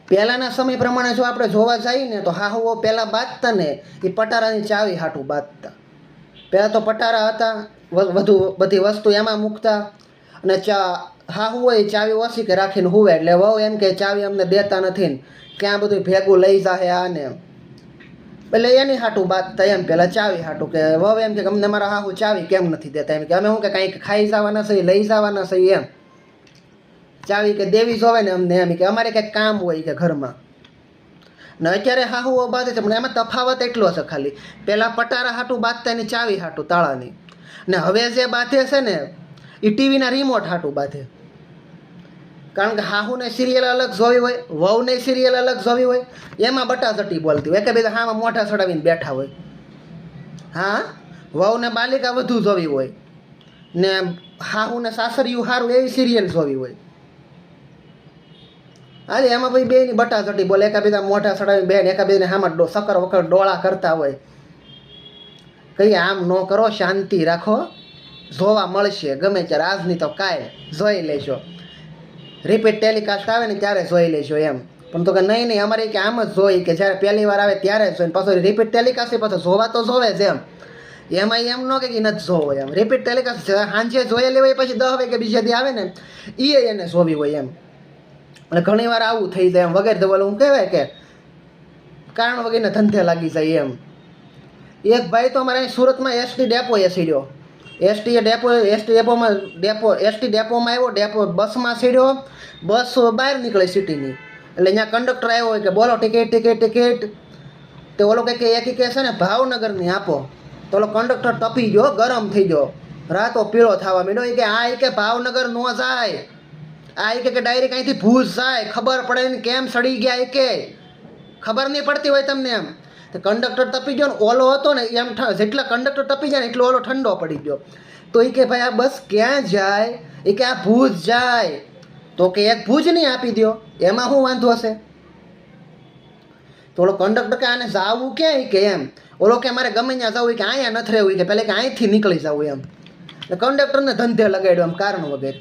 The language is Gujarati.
પહેલાંના સમય પ્રમાણે જો આપણે જોવા જઈએ ને તો હાહુઓ પહેલાં બાંધતા ને એ પટારાની ચાવી હાટું બાંધતા. પહેલાં તો પટારા હતા, બધી વસ્તુ એમાં મૂકતા, અને હાહુઓ એ ચાવી ઓછી કે રાખીને હુવે એટલે વહુ એમ કે ચાવી અમને દેતા નથી ને ક્યાં બધું ભેગું લઈ જાહે આને, એટલે એની હાટું બાંધતા એમ પહેલાં ચાવી હાટું, કે વહુ એમ કે અમને મારા હાહુ ચાવી કેમ નથી દેતા, એમ કે અમે શું કે કાંઈક ખાઈ જવાના છે લઈ જવાના છે એમ, ચાવી કે દેવી જોવે ને અમને એમ કે અમારે કંઈક કામ હોય કે ઘરમાં. ને અત્યારે હાહુઓ બાંધે છે પણ એમાં તફાવત એટલો છે ખાલી, પહેલાં પટારા હાટું બાંધતા એની ચાવી હાટું તાળાની, ને હવે જે બાંધે છે ને એ ટીવીના રિમોટ હાટું બાંધે. કારણ કે હાહુને સિરિયલ અલગ જોવી હોય, વહુને સિરિયલ અલગ જોવી હોય, એમાં બટાઝટી બોલતી હોય, કે હામાં મોઢા ચડાવીને બેઠા હોય. હા, વહુને બાલિકા વધુ જોવી હોય ને હાહુને સાસરિયું સારું એવી સિરિયલ જોવી હોય. હાલે એમાં ભાઈ બેની બટાઝટી બોલે, એકાબીજા મોઢા ચડાવીને બેન એકાબીજાને હામાં સકર વકર ડોળા કરતા હોય. કહીએ આમ ન કરો, શાંતિ રાખો, જોવા મળશે ગમે ત્યારે, આજની તો કાંઈ જોઈ લેશો, રિપીટ ટેલિકાસ્ટ આવે ને ત્યારે જોઈ લેશો એમ. પણ તો કે નહીં અમારે કે આમ જ જોઈ, કે જ્યારે પહેલી વાર આવે ત્યારે જ જોઈને પાછો રિપીટ ટેલિકાસ્ટ પાછો જોવા તો જોવે જ એમ. એમાં એમ ન કે નથી જોવો એમ, રિપીટ ટેલિકાસ્ટ સાંજે જોયેલી હોય પછી 10 વાગે બીજા દી આવે ને એને જોવી હોય એમ. અને ઘણી વાર આવું થઈ જાય એમ, વગેરે તો હું કહેવાય કે કારણ વગેરેને ધંધે લાગી જાય એમ. એક ભાઈ તો અમારે અહીં સુરતમાં એસટી ડેપોએ સીડ્યો, એસટી ડેપોમાં આવ્યો, બસમાં સીડ્યો, બસ બહાર નીકળે સિટીની, એટલે અહીંયા કંડક્ટર આવ્યો હોય કે બોલો ટિકિટ, તે ઓલો કંઈક એક કહે છે ને ભાવનગરની આપો, તો ઓલો કંડક્ટર તપી ગયો, ગરમ થઈ ગયો, રાતો પીળો થવા માંડ્યો. કે આ કે ભાવનગર ન જાય, આ કે ડાયરેક્ટ અહીંથી ભૂજ જાય, ખબર પડે ને કેમ સડી ગયા, કે ખબર નહીં પડતી હોય તમને એમ. તો કંડક્ટર તપી ગયો ને ઓલો હતો ને એમ, જેટલા કંડક્ટર તપી જાય ને એટલો ઓલો ઠંડો પડી ગયો. તો એ કે ભાઈ આ બસ ક્યાં જાય, એ કે આ ભૂજ જાય. તો કે એક ભૂજ નહીં આપી દો, એમાં શું વાંધો હશે. તો ઓલો કંડક્ટર કે આને જાવું ક્યાંય કે એમ, ઓલો કે મારે ગમે ત્યાં જવું કે અહીંયા નથી રહેવું, કે પહેલાં કે અહીંથી નીકળી જવું એમ. કંડક્ટરને ધંધે લગાડ્યો એમ કારણ વગેરે.